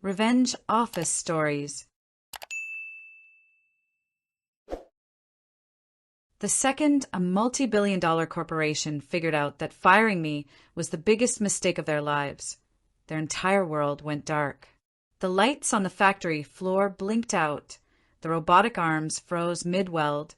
Revenge office stories. The second a multi-billion-dollar corporation figured out that firing me was the biggest mistake of their lives, their entire world went dark. The lights on the factory floor blinked out, the robotic arms froze mid-weld,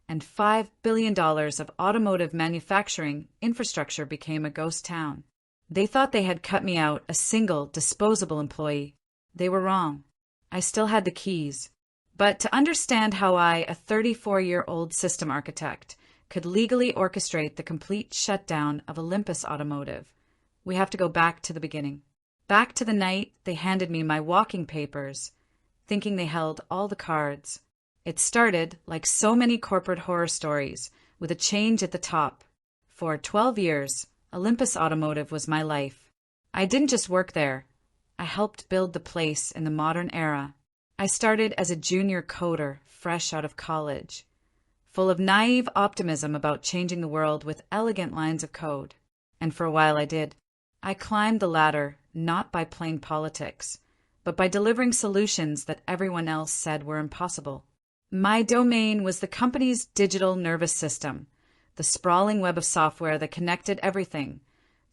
and $5 billion of automotive manufacturing infrastructure became a ghost town. They thought they had cut me out, a single, disposable employee. They were wrong. I still had the keys. But to understand how I, a 34-year-old system architect, could legally orchestrate the complete shutdown of Olympus Automotive, we have to go back to the beginning. Back to the night they handed me my walking papers, thinking they held all the cards. It started, like so many corporate horror stories, with a change at the top. For 12 years, Olympus Automotive was my life. I didn't just work there. I helped build the place in the modern era. I started as a junior coder, fresh out of college, full of naive optimism about changing the world with elegant lines of code. And for a while I did. I climbed the ladder, not by playing politics, but by delivering solutions that everyone else said were impossible. My domain was the company's digital nervous system, the sprawling web of software that connected everything,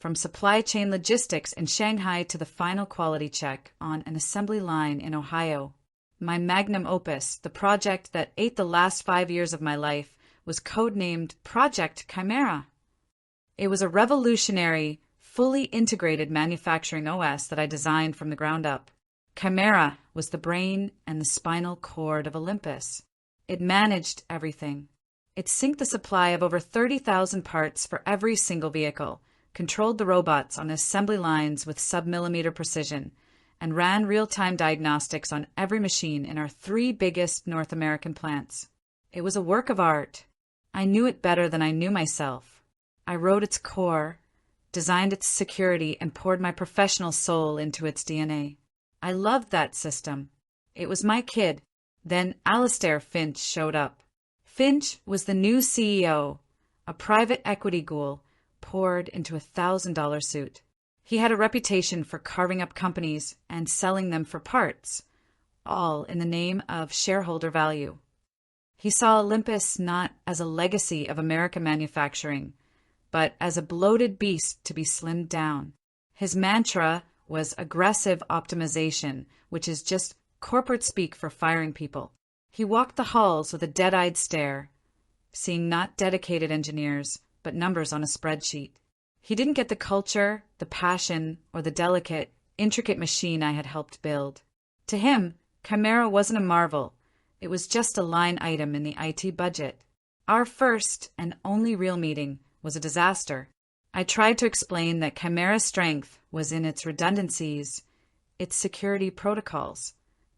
from supply chain logistics in Shanghai to the final quality check on an assembly line in Ohio. My magnum opus, the project that ate the last 5 years of my life, was codenamed Project Chimera. It was a revolutionary, fully integrated manufacturing OS that I designed from the ground up. Chimera was the brain and the spinal cord of Olympus. It managed everything. It synced the supply of over 30,000 parts for every single vehicle, controlled the robots on assembly lines with sub-millimeter precision, and ran real-time diagnostics on every machine in our 3 biggest North American plants. It was a work of art. I knew it better than I knew myself. I wrote its core, designed its security, and poured my professional soul into its DNA. I loved that system. It was my kid. Then Alastair Finch showed up. Finch was the new CEO, a private equity ghoul poured into a $1,000 suit. He had a reputation for carving up companies and selling them for parts, all in the name of shareholder value. He saw Olympus not as a legacy of American manufacturing, but as a bloated beast to be slimmed down. His mantra was aggressive optimization, which is just corporate speak for firing people. He walked the halls with a dead-eyed stare, seeing not dedicated engineers, but numbers on a spreadsheet. He didn't get the culture, the passion, or the delicate, intricate machine I had helped build. To him, Chimera wasn't a marvel. It was just a line item in the IT budget. Our first and only real meeting was a disaster. I tried to explain that Chimera's strength was in its redundancies, its security protocols,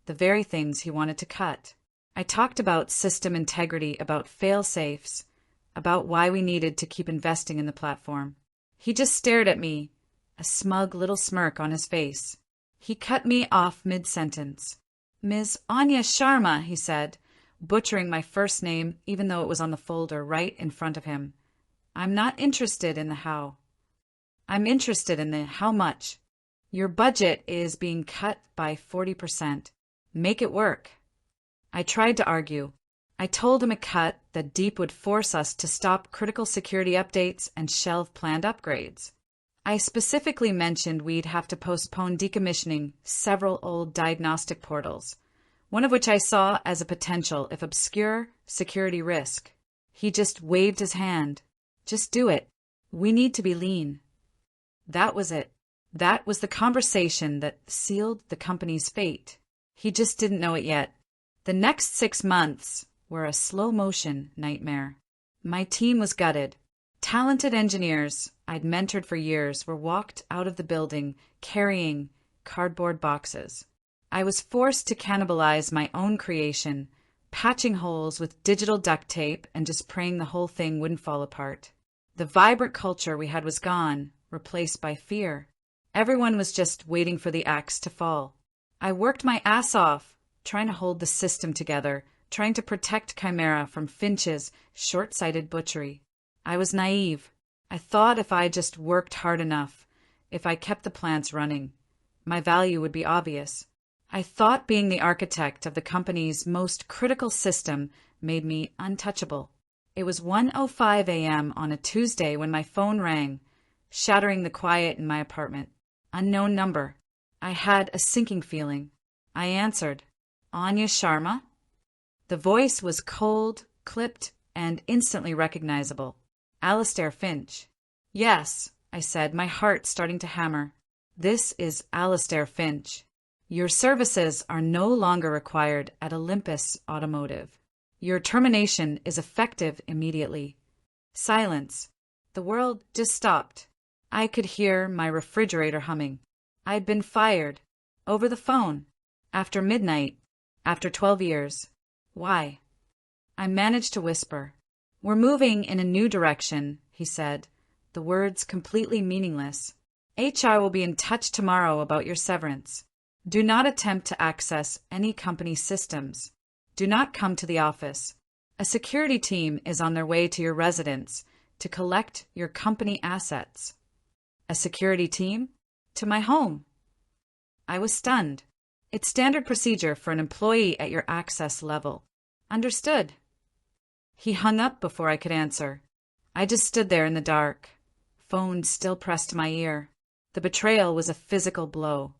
the very things he wanted to cut. I talked about system integrity, about fail-safes, about why we needed to keep investing in the platform. He just stared at me, a smug little smirk on his face. He cut me off mid-sentence. "Ms. Anya Sharma," he said, butchering my first name even though it was on the folder right in front of him. "I'm not interested in the how. I'm interested in the how much. Your budget is being cut by 40%. Make it work." I tried to argue. I told him a cut that Deep would force us to stop critical security updates and shelve planned upgrades. I specifically mentioned we'd have to postpone decommissioning several old diagnostic portals, one of which I saw as a potential, if obscure, security risk. He just waved his hand. "Just do it. We need to be lean." That was it. That was the conversation that sealed the company's fate. He just didn't know it yet. The next 6 months were a slow-motion nightmare. My team was gutted. Talented engineers I'd mentored for years were walked out of the building carrying cardboard boxes. I was forced to cannibalize my own creation, patching holes with digital duct tape and just praying the whole thing wouldn't fall apart. The vibrant culture we had was gone, replaced by fear. Everyone was just waiting for the axe to fall. I worked my ass off, trying to hold the system together, trying to protect Chimera from Finch's short-sighted butchery. I was naive. I thought if I just worked hard enough, if I kept the plants running, my value would be obvious. I thought being the architect of the company's most critical system made me untouchable. It was 1:05 a.m. on a Tuesday when my phone rang, shattering the quiet in my apartment. Unknown number. I had a sinking feeling. I answered. Anya Sharma? The voice was cold, clipped, and instantly recognizable. Alastair Finch. Yes, I said, my heart starting to hammer. This is Alastair Finch. Your services are no longer required at Olympus Automotive. Your termination is effective immediately. Silence. The world just stopped. I could hear my refrigerator humming. I'd been fired. Over the phone. After midnight. After 12 years. Why? I managed to whisper. We're moving in a new direction, he said, the words completely meaningless. HR will be in touch tomorrow about your severance. Do not attempt to access any company systems. Do not come to the office. A security team is on their way to your residence to collect your company assets. A security team? To my home. I was stunned. It's standard procedure for an employee at your access level. Understood. He hung up before I could answer. I just stood there in the dark. Phone still pressed to my ear. The betrayal was a physical blow.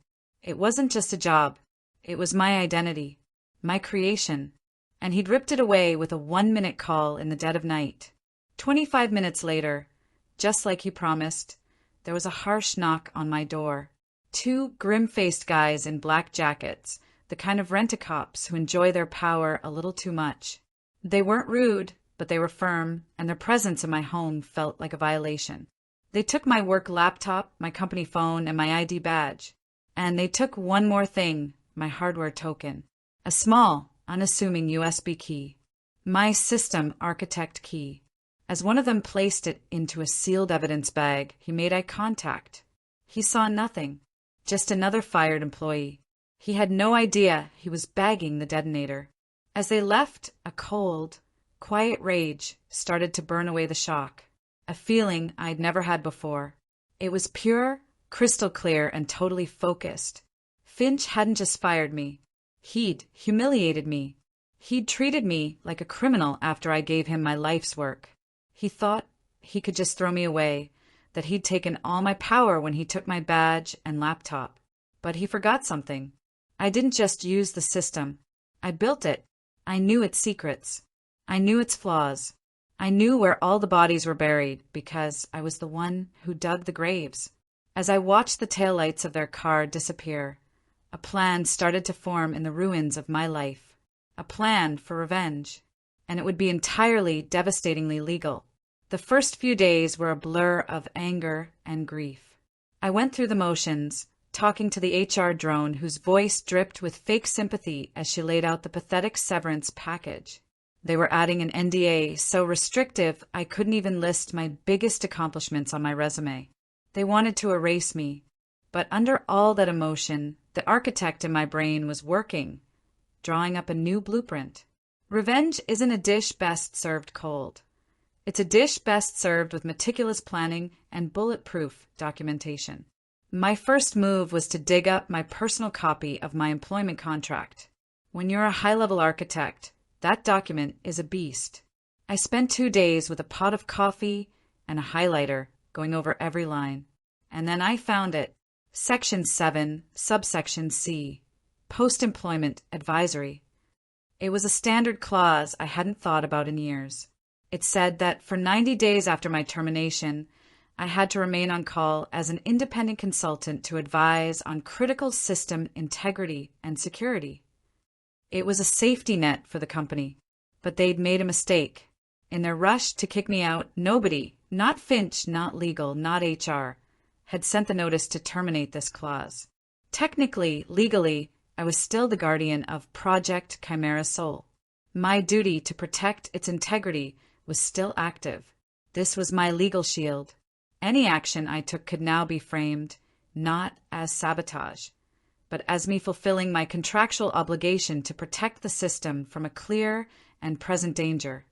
It wasn't just a job. It was my identity, my creation. And he'd ripped it away with a 1-minute call in the dead of night. 25 minutes later, just like he promised, there was a harsh knock on my door. 2 grim-faced guys in black jackets, the kind of rent-a-cops who enjoy their power a little too much. They weren't rude, but they were firm, and their presence in my home felt like a violation. They took my work laptop, my company phone, and my ID badge. And they took one more thing, my hardware token. A small, unassuming USB key. My system architect key. As one of them placed it into a sealed evidence bag, he made eye contact. He saw nothing. Just another fired employee. He had no idea he was bagging the detonator. As they left, a cold, quiet rage started to burn away the shock. A feeling I'd never had before. It was pure, crystal clear, and totally focused. Finch hadn't just fired me. He'd humiliated me. He'd treated me like a criminal after I gave him my life's work. He thought he could just throw me away, that he'd taken all my power when he took my badge and laptop. But he forgot something. I didn't just use the system. I built it. I knew its secrets. I knew its flaws. I knew where all the bodies were buried because I was the one who dug the graves. As I watched the taillights of their car disappear, a plan started to form in the ruins of my life. A plan for revenge. And it would be entirely devastatingly legal. The first few days were a blur of anger and grief. I went through the motions, talking to the HR drone whose voice dripped with fake sympathy as she laid out the pathetic severance package. They were adding an NDA so restrictive I couldn't even list my biggest accomplishments on my resume. They wanted to erase me. But under all that emotion, the architect in my brain was working, drawing up a new blueprint. Revenge isn't a dish best served cold. It's a dish best served with meticulous planning and bulletproof documentation. My first move was to dig up my personal copy of my employment contract. When you're a high-level architect, that document is a beast. I spent 2 days with a pot of coffee and a highlighter going over every line. And then I found it. Section 7, subsection C, Post-Employment Advisory. It was a standard clause I hadn't thought about in years. It said that for 90 days after my termination, I had to remain on call as an independent consultant to advise on critical system integrity and security. It was a safety net for the company, but they'd made a mistake. In their rush to kick me out, nobody, not Finch, not legal, not HR, had sent the notice to terminate this clause. Technically, legally, I was still the guardian of Project Chimera Soul. My duty to protect its integrity was still active. This was my legal shield. Any action I took could now be framed not as sabotage, but as me fulfilling my contractual obligation to protect the system from a clear and present danger.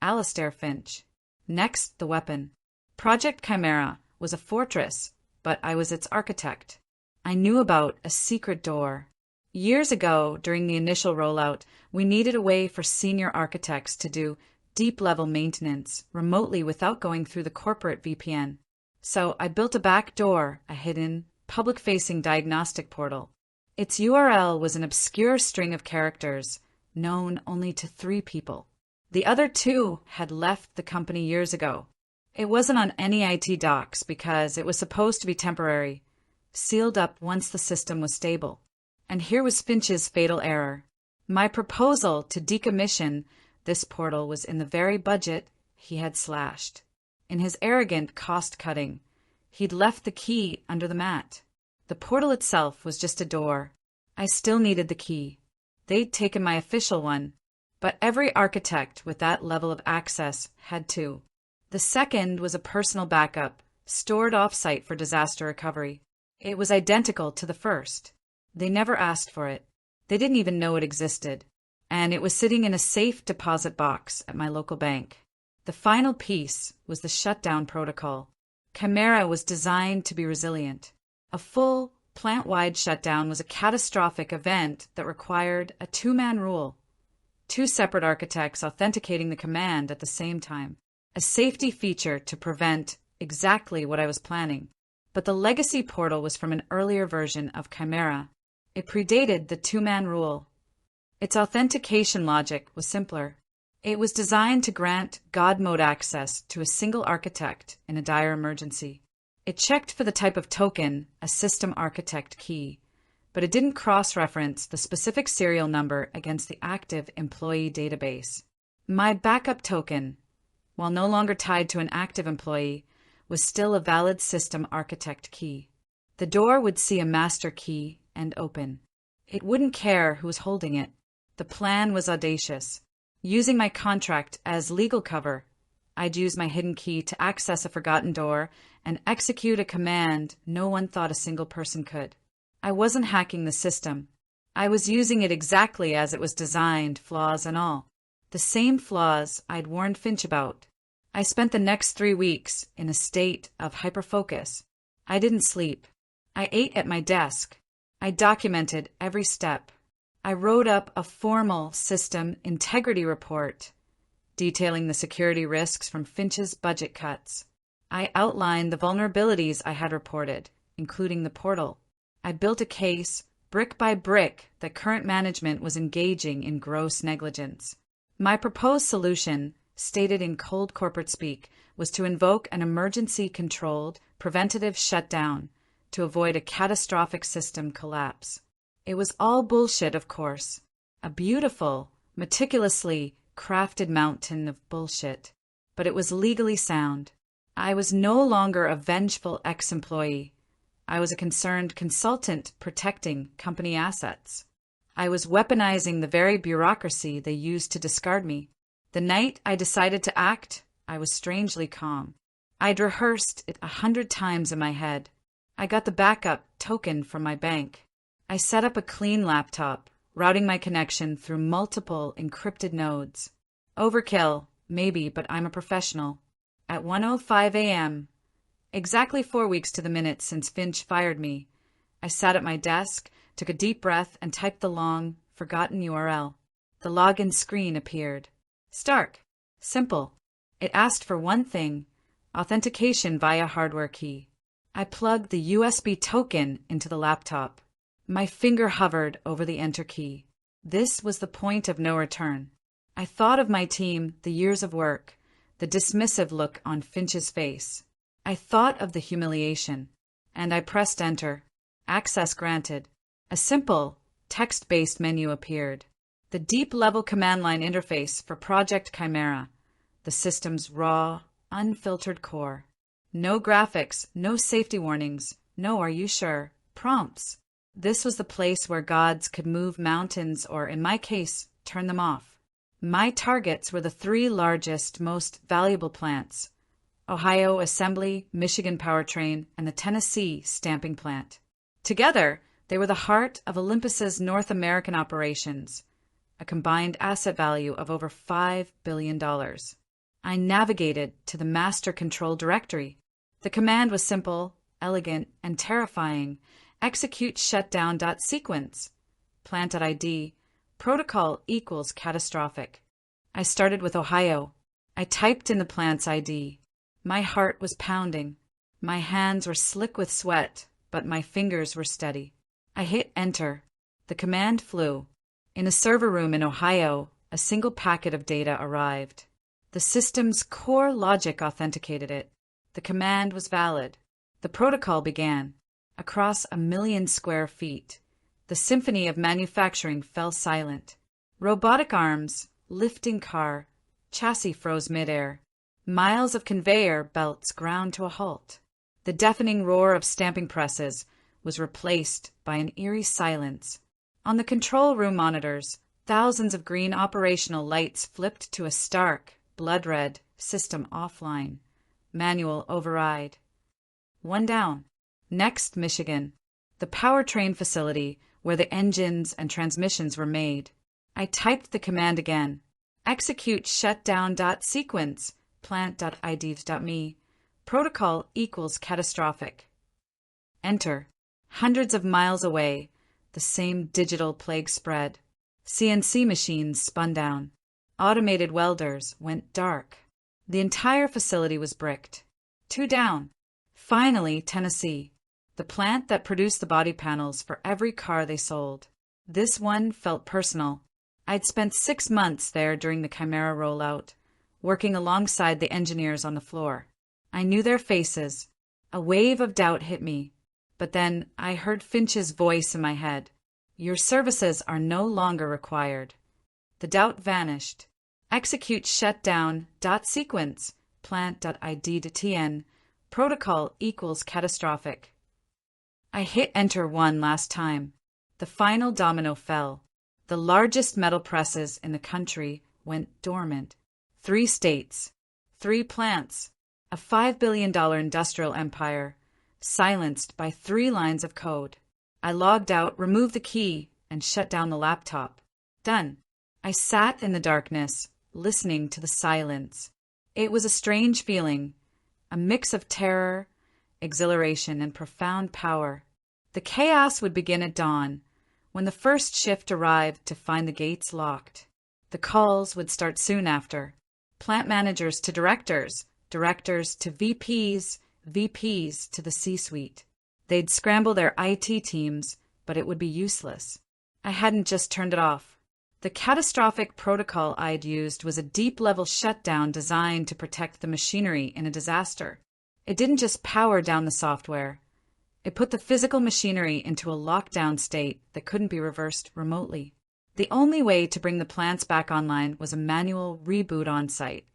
Alastair Finch. Next, the weapon. Project Chimera was a fortress, but I was its architect. I knew about a secret door. Years ago, during the initial rollout, we needed a way for senior architects to do deep-level maintenance remotely without going through the corporate VPN. So I built a backdoor, a hidden, public-facing diagnostic portal. Its URL was an obscure string of characters, known only to 3 people. The other 2 had left the company years ago. It wasn't on any IT docs because it was supposed to be temporary, sealed up once the system was stable. And here was Finch's fatal error. My proposal to decommission this portal was in the very budget he had slashed. In his arrogant cost-cutting, he'd left the key under the mat. The portal itself was just a door. I still needed the key. They'd taken my official one, but every architect with that level of access had 2. The second was a personal backup, stored off-site for disaster recovery. It was identical to the first. They never asked for it. They didn't even know it existed. And it was sitting in a safe deposit box at my local bank. The final piece was the shutdown protocol. Chimera was designed to be resilient. A full, plant-wide shutdown was a catastrophic event that required a 2-man rule. 2 separate architects authenticating the command at the same time. A safety feature to prevent exactly what I was planning. But the legacy portal was from an earlier version of Chimera. It predated the 2-man rule. Its authentication logic was simpler. It was designed to grant God mode access to a single architect in a dire emergency. It checked for the type of token, a system architect key, but it didn't cross-reference the specific serial number against the active employee database. My backup token, while no longer tied to an active employee, was still a valid system architect key. The door would see a master key and open. It wouldn't care who was holding it. The plan was audacious. Using my contract as legal cover, I'd use my hidden key to access a forgotten door and execute a command no one thought a single person could. I wasn't hacking the system. I was using it exactly as it was designed, flaws and all. The same flaws I'd warned Finch about. I spent the next 3 weeks in a state of hyperfocus. I didn't sleep. I ate at my desk. I documented every step. I wrote up a formal system integrity report detailing the security risks from Finch's budget cuts. I outlined the vulnerabilities I had reported, including the portal. I built a case, brick by brick, that current management was engaging in gross negligence. My proposed solution, stated in cold corporate speak, was to invoke an emergency-controlled, preventative shutdown to avoid a catastrophic system collapse. It was all bullshit, of course. A beautiful, meticulously crafted mountain of bullshit. But it was legally sound. I was no longer a vengeful ex-employee. I was a concerned consultant protecting company assets. I was weaponizing the very bureaucracy they used to discard me. The night I decided to act, I was strangely calm. I'd rehearsed it 100 times in my head. I got the backup token from my bank. I set up a clean laptop, routing my connection through multiple encrypted nodes. Overkill, maybe, but I'm a professional. At 1:05 a.m., exactly 4 weeks to the minute since Finch fired me, I sat at my desk, took a deep breath, and typed the long, forgotten URL. The login screen appeared. Stark. Simple. It asked for one thing: authentication via hardware key. I plugged the USB token into the laptop. My finger hovered over the enter key. This was the point of no return. I thought of my team, the years of work, the dismissive look on Finch's face. I thought of the humiliation, and I pressed enter. Access granted. A simple, text-based menu appeared. The deep-level command line interface for Project Chimera, the system's raw, unfiltered core. No graphics, no safety warnings, no "are you sure" prompts. This was the place where gods could move mountains or, in my case, turn them off. My targets were the 3 largest, most valuable plants: Ohio Assembly, Michigan Powertrain, and the Tennessee Stamping Plant. Together, they were the heart of Olympus's North American operations, a combined asset value of over $5 billion. I navigated to the master control directory. The command was simple, elegant, and terrifying: execute shutdown.sequence. plant.id, protocol equals catastrophic. I started with Ohio. I typed in the plant's ID. My heart was pounding. My hands were slick with sweat, but my fingers were steady. I hit enter. The command flew. In a server room in Ohio, a single packet of data arrived. The system's core logic authenticated it. The command was valid. The protocol began. Across 1 million square feet, the symphony of manufacturing fell silent. Robotic arms, lifting car, chassis froze midair. Miles of conveyor belts ground to a halt. The deafening roar of stamping presses was replaced by an eerie silence. On the control room monitors, thousands of green operational lights flipped to a stark, blood-red system offline. Manual override. One down. Next, Michigan. The powertrain facility where the engines and transmissions were made. I typed the command again. Execute shutdown.sequence, plant.id.me, protocol equals catastrophic. Enter. Hundreds of miles away, the same digital plague spread. CNC machines spun down. Automated welders went dark. The entire facility was bricked. 2 down. Finally, Tennessee. The plant that produced the body panels for every car they sold. This one felt personal. I'd spent 6 months there during the Chimera rollout, working alongside the engineers on the floor. I knew their faces. A wave of doubt hit me. But then I heard Finch's voice in my head. Your services are no longer required. The doubt vanished. Execute shutdown.sequence, plant.id.tn, protocol equals catastrophic. I hit enter one last time. The final domino fell. The largest metal presses in the country went dormant. 3 states, 3 plants, a $5 billion industrial empire, silenced by 3 lines of code. I logged out, removed the key, and shut down the laptop. Done. I sat in the darkness, listening to the silence. It was a strange feeling, a mix of terror, exhilaration, and profound power. The chaos would begin at dawn, when the first shift arrived to find the gates locked. The calls would start soon after. Plant managers to directors, directors to VPs, VPs to the C-suite. They'd scramble their IT teams, but it would be useless. I hadn't just turned it off. The catastrophic protocol I'd used was a deep-level shutdown designed to protect the machinery in a disaster. It didn't just power down the software. It put the physical machinery into a lockdown state that couldn't be reversed remotely. The only way to bring the plants back online was a manual reboot on-site,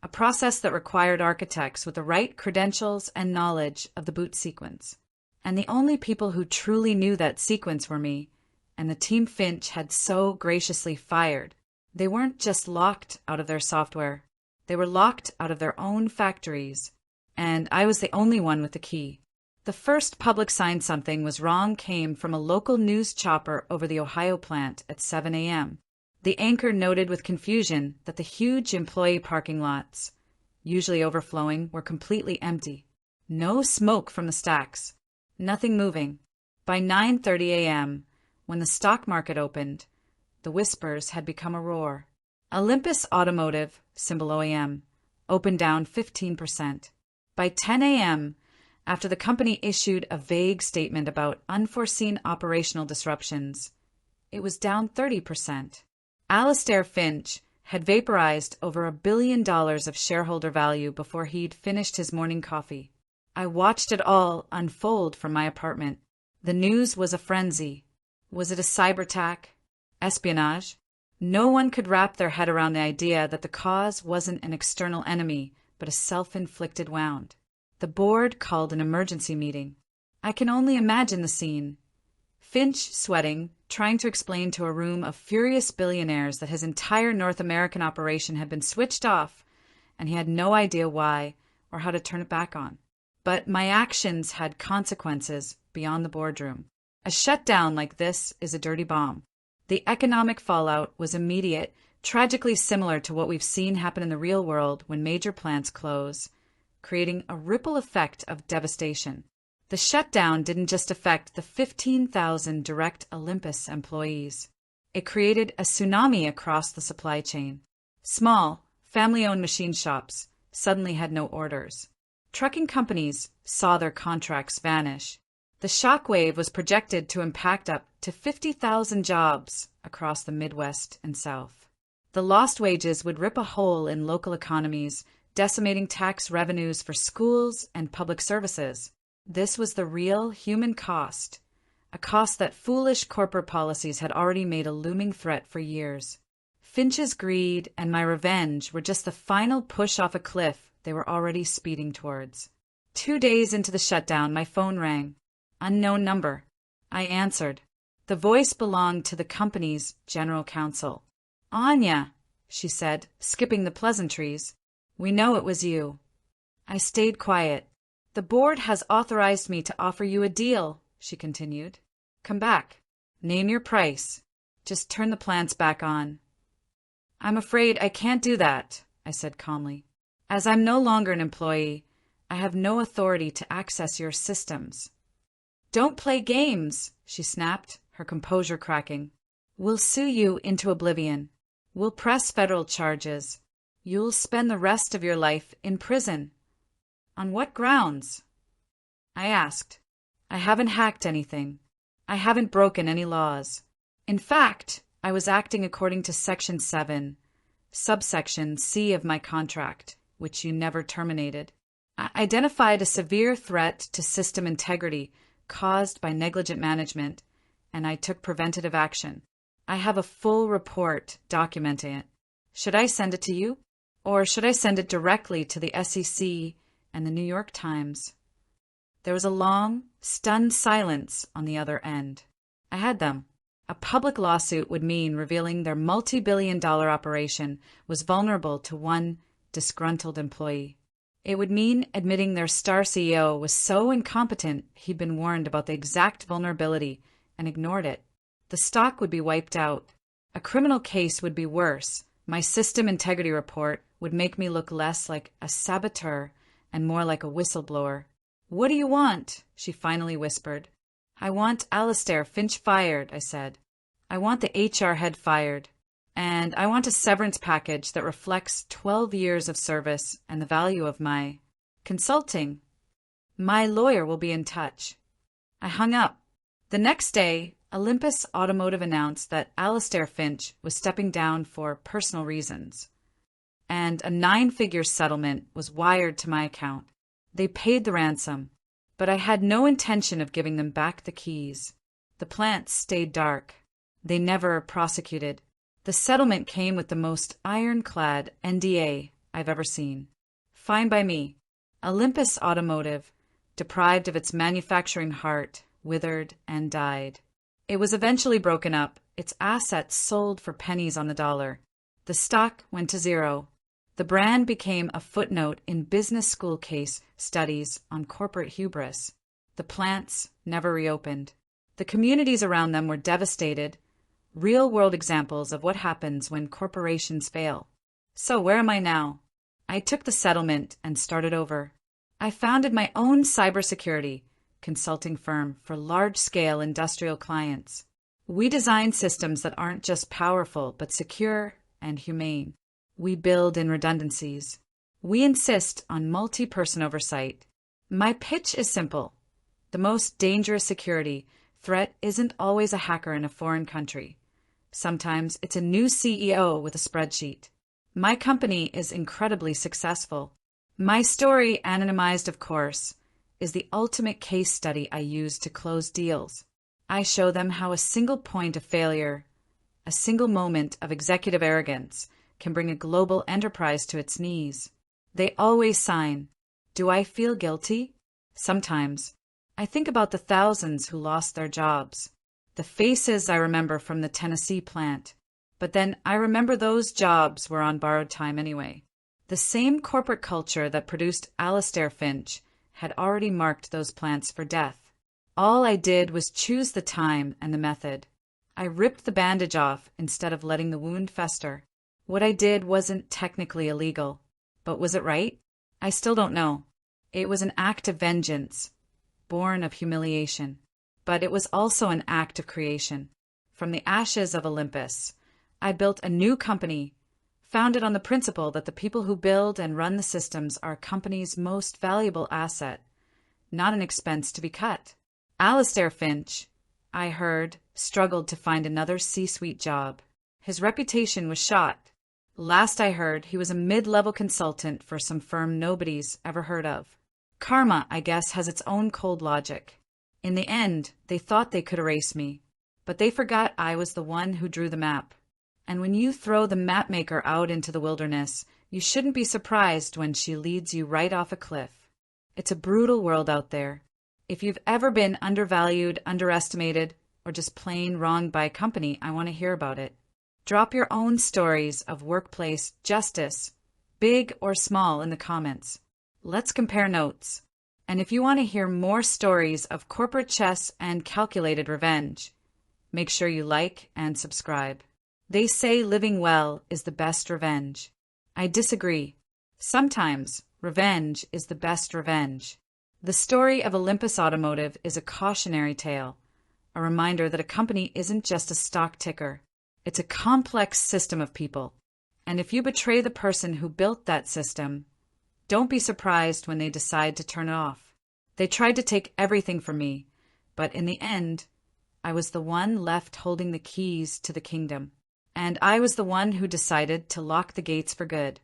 a process that required architects with the right credentials and knowledge of the boot sequence. And the only people who truly knew that sequence were me, and the team Finch had so graciously fired. They weren't just locked out of their software. They were locked out of their own factories, and I was the only one with the key. The first public sign something was wrong came from a local news chopper over the Ohio plant at 7 a.m. The anchor noted with confusion that the huge employee parking lots, usually overflowing, were completely empty. No smoke from the stacks. Nothing moving. By 9:30 a.m., when the stock market opened, the whispers had become a roar. Olympus Automotive, symbol OEM, opened down 15%. By 10 a.m., after the company issued a vague statement about unforeseen operational disruptions, it was down 30%. Alastair Finch had vaporized over $1 billion of shareholder value before he'd finished his morning coffee. I watched it all unfold from my apartment. The news was a frenzy. Was it a cyber attack? Espionage? No one could wrap their head around the idea that the cause wasn't an external enemy, but a self-inflicted wound. The board called an emergency meeting. I can only imagine the scene. Finch sweating, trying to explain to a room of furious billionaires that his entire North American operation had been switched off, and he had no idea why or how to turn it back on. But my actions had consequences beyond the boardroom. A shutdown like this is a dirty bomb. The economic fallout was immediate, tragically similar to what we've seen happen in the real world when major plants close, creating a ripple effect of devastation. The shutdown didn't just affect the 15,000 direct Olympus employees. It created a tsunami across the supply chain. Small, family-owned machine shops suddenly had no orders. Trucking companies saw their contracts vanish. The shockwave was projected to impact up to 50,000 jobs across the Midwest and South. The lost wages would rip a hole in local economies, decimating tax revenues for schools and public services. This was the real human cost, a cost that foolish corporate policies had already made a looming threat for years. Finch's greed and my revenge were just the final push off a cliff they were already speeding towards. 2 days into the shutdown, my phone rang. Unknown number. I answered. The voice belonged to the company's general counsel. "Anya," she said, skipping the pleasantries. "We know it was you." I stayed quiet. "The board has authorized me to offer you a deal," she continued. "Come back. Name your price. Just turn the plants back on." "I'm afraid I can't do that," I said calmly. "As I'm no longer an employee, I have no authority to access your systems." "Don't play games," she snapped, her composure cracking. "We'll sue you into oblivion. We'll press federal charges. You'll spend the rest of your life in prison." "On what grounds?" I asked. "I haven't hacked anything. I haven't broken any laws. In fact, I was acting according to Section 7, subsection C of my contract, which you never terminated. I identified a severe threat to system integrity caused by negligent management, and I took preventative action. I have a full report documenting it. Should I send it to you? Or should I send it directly to the SEC and the New York Times?" There was a long, stunned silence on the other end. I had them. A public lawsuit would mean revealing their multi-billion-dollar operation was vulnerable to one disgruntled employee. It would mean admitting their star CEO was so incompetent he'd been warned about the exact vulnerability and ignored it. The stock would be wiped out. A criminal case would be worse. My system integrity report would make me look less like a saboteur and more like a whistleblower. "What do you want?" she finally whispered. "I want Alastair Finch fired," I said. "I want the HR head fired. And I want a severance package that reflects 12 years of service and the value of my consulting. My lawyer will be in touch." I hung up. The next day, Olympus Automotive announced that Alastair Finch was stepping down for personal reasons, and a 9-figure settlement was wired to my account. They paid the ransom, but I had no intention of giving them back the keys. The plants stayed dark. They never prosecuted. The settlement came with the most ironclad NDA I've ever seen. Fine by me. Olympus Automotive, deprived of its manufacturing heart, withered and died. It was eventually broken up, its assets sold for pennies on the dollar. The stock went to zero. The brand became a footnote in business school case studies on corporate hubris. The plants never reopened. The communities around them were devastated. Real-world examples of what happens when corporations fail. So where am I now? I took the settlement and started over. I founded my own cybersecurity consulting firm for large-scale industrial clients. We design systems that aren't just powerful, but secure and humane. We build in redundancies. We insist on multi-person oversight. My pitch is simple. The most dangerous security threat isn't always a hacker in a foreign country. Sometimes it's a new CEO with a spreadsheet. My company is incredibly successful. My story, anonymized of course, is the ultimate case study I use to close deals. I show them how a single point of failure, a single moment of executive arrogance, can bring a global enterprise to its knees. They always sign. Do I feel guilty? Sometimes. I think about the thousands who lost their jobs. The faces I remember from the Tennessee plant. But then I remember those jobs were on borrowed time anyway. The same corporate culture that produced Alastair Finch had already marked those plants for death. All I did was choose the time and the method. I ripped the bandage off instead of letting the wound fester. What I did wasn't technically illegal. But was it right? I still don't know. It was an act of vengeance. born of humiliation. But it was also an act of creation. From the ashes of Olympus, I built a new company, founded on the principle that the people who build and run the systems are a company's most valuable asset, not an expense to be cut. Alastair Finch, I heard, struggled to find another C-suite job. His reputation was shot. Last I heard, he was a mid-level consultant for some firm nobody's ever heard of. Karma, I guess, has its own cold logic. In the end, they thought they could erase me, but they forgot I was the one who drew the map. And when you throw the mapmaker out into the wilderness, you shouldn't be surprised when she leads you right off a cliff. It's a brutal world out there. If you've ever been undervalued, underestimated, or just plain wronged by a company, I want to hear about it. Drop your own stories of workplace justice, big or small, in the comments. Let's compare notes. And if you want to hear more stories of corporate chess and calculated revenge, make sure you like and subscribe. They say living well is the best revenge. I disagree. Sometimes revenge is the best revenge. The story of Olympus Automotive is a cautionary tale, a reminder that a company isn't just a stock ticker. It's a complex system of people. And if you betray the person who built that system, don't be surprised when they decide to turn it off. They tried to take everything from me, but in the end, I was the one left holding the keys to the kingdom. And I was the one who decided to lock the gates for good.